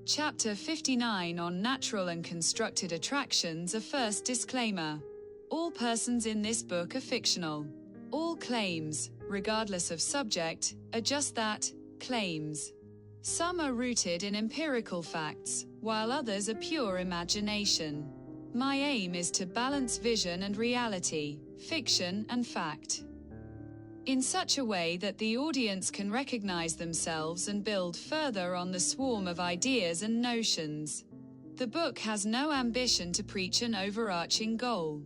Chapter 59 on Natural and Constructed Attractions. A first disclaimer. All persons in this book are fictional. All claims, regardless of subject, are just that, claims. Some are rooted in empirical facts, while others are pure imagination. My aim is to balance vision and reality, fiction and fact, in such a way that the audience can recognize themselves and build further on the swarm of ideas and notions. The book has no ambition to preach an overarching goal,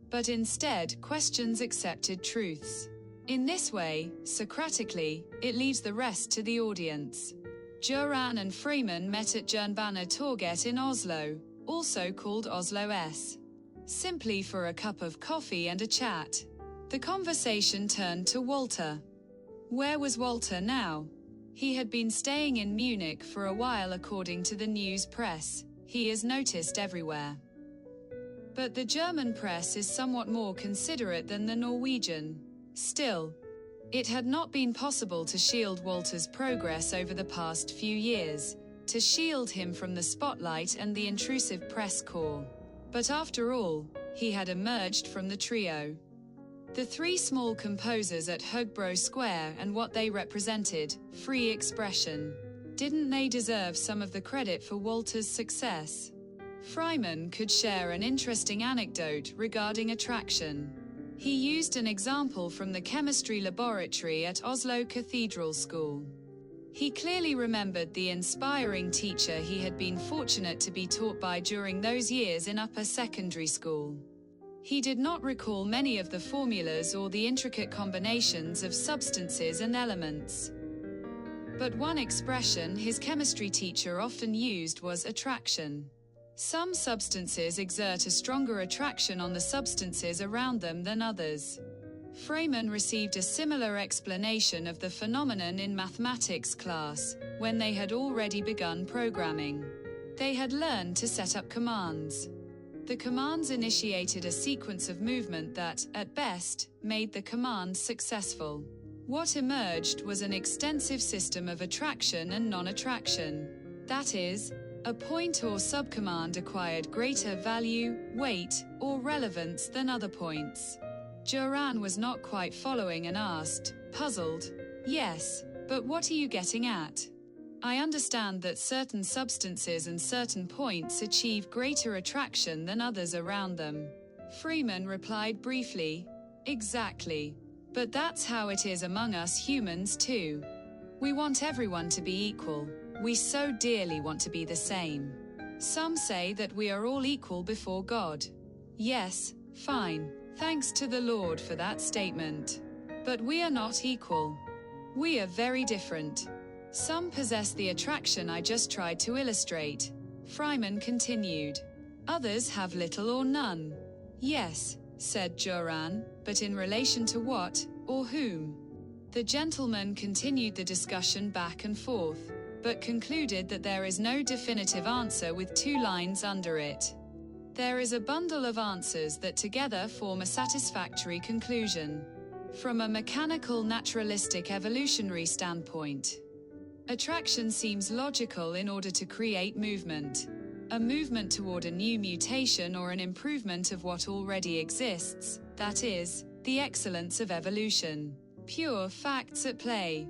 but instead questions accepted truths. In this way, Socratically, it leaves the rest to the audience. Göran and Freeman met at Jernbanetorget in Oslo, also called Oslo S, simply for a cup of coffee and a chat. The conversation turned to Walter. Where was Walter now? He had been staying in Munich for a while according to the news press. He is noticed everywhere. But the German press is somewhat more considerate than the Norwegian. Still, it had not been possible to shield Walter's progress over the past few years, to shield him from the spotlight and the intrusive press corps. But after all, he had emerged from the trio. The three small composers at Högbro Square and what they represented, free expression. Didn't they deserve some of the credit for Walter's success? Freeman could share an interesting anecdote regarding attraction. He used an example from the chemistry laboratory at Oslo Cathedral School. He clearly remembered the inspiring teacher he had been fortunate to be taught by during those years in upper secondary school. He did not recall many of the formulas or the intricate combinations of substances and elements. But one expression his chemistry teacher often used was attraction. Some substances exert a stronger attraction on the substances around them than others. Freeman received a similar explanation of the phenomenon in mathematics class, when they had already begun programming. They had learned to set up commands. The commands initiated a sequence of movement that, at best, made the command successful. What emerged was an extensive system of attraction and non-attraction. That is, a point or subcommand acquired greater value, weight, or relevance than other points. Göran was not quite following and asked, puzzled, "Yes, but what are you getting at?" "I understand that certain substances and certain points achieve greater attraction than others around them." Freeman replied briefly, "Exactly. But that's how it is among us humans too. We want everyone to be equal. We so dearly want to be the same. Some say that we are all equal before God. Yes, fine. Thanks to the Lord for that statement. But we are not equal. We are very different. Some possess the attraction I just tried to illustrate." Freeman continued. "Others have little or none." "Yes," said Göran, "but in relation to what, or whom?" The gentleman continued the discussion back and forth, but concluded that there is no definitive answer with two lines under it. There is a bundle of answers that together form a satisfactory conclusion. From a mechanical naturalistic evolutionary standpoint, attraction seems logical in order to create movement. A movement toward a new mutation or an improvement of what already exists, that is, the excellence of evolution. Pure facts at play.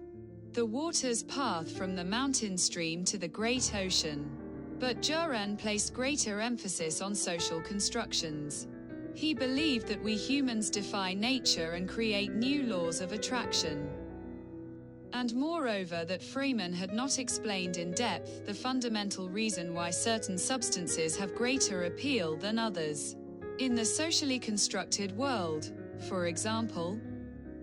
The water's path from the mountain stream to the great ocean. But Göran placed greater emphasis on social constructions. He believed that we humans defy nature and create new laws of attraction. And moreover that Freeman had not explained in depth the fundamental reason why certain substances have greater appeal than others. In the socially constructed world, for example,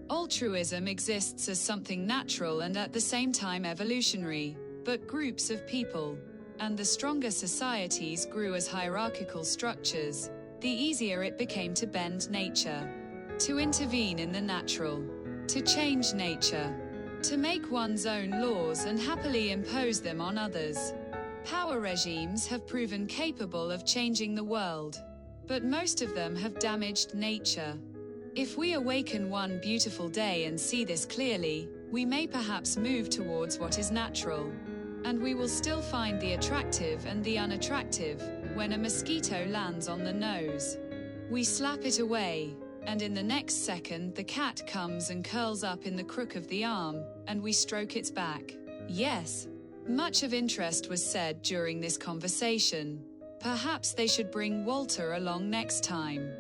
altruism exists as something natural and at the same time evolutionary, but groups of people, and the stronger societies grew as hierarchical structures, the easier it became to bend nature, to intervene in the natural, to change nature, to make one's own laws and happily impose them on others. Power regimes have proven capable of changing the world, but most of them have damaged nature. If we awaken one beautiful day and see this clearly, we may perhaps move towards what is natural. And we will still find the attractive and the unattractive when a mosquito lands on the nose. We slap it away, and in the next second the cat comes and curls up in the crook of the arm, and we stroke its back. Yes. Much of interest was said during this conversation. Perhaps they should bring Walter along next time.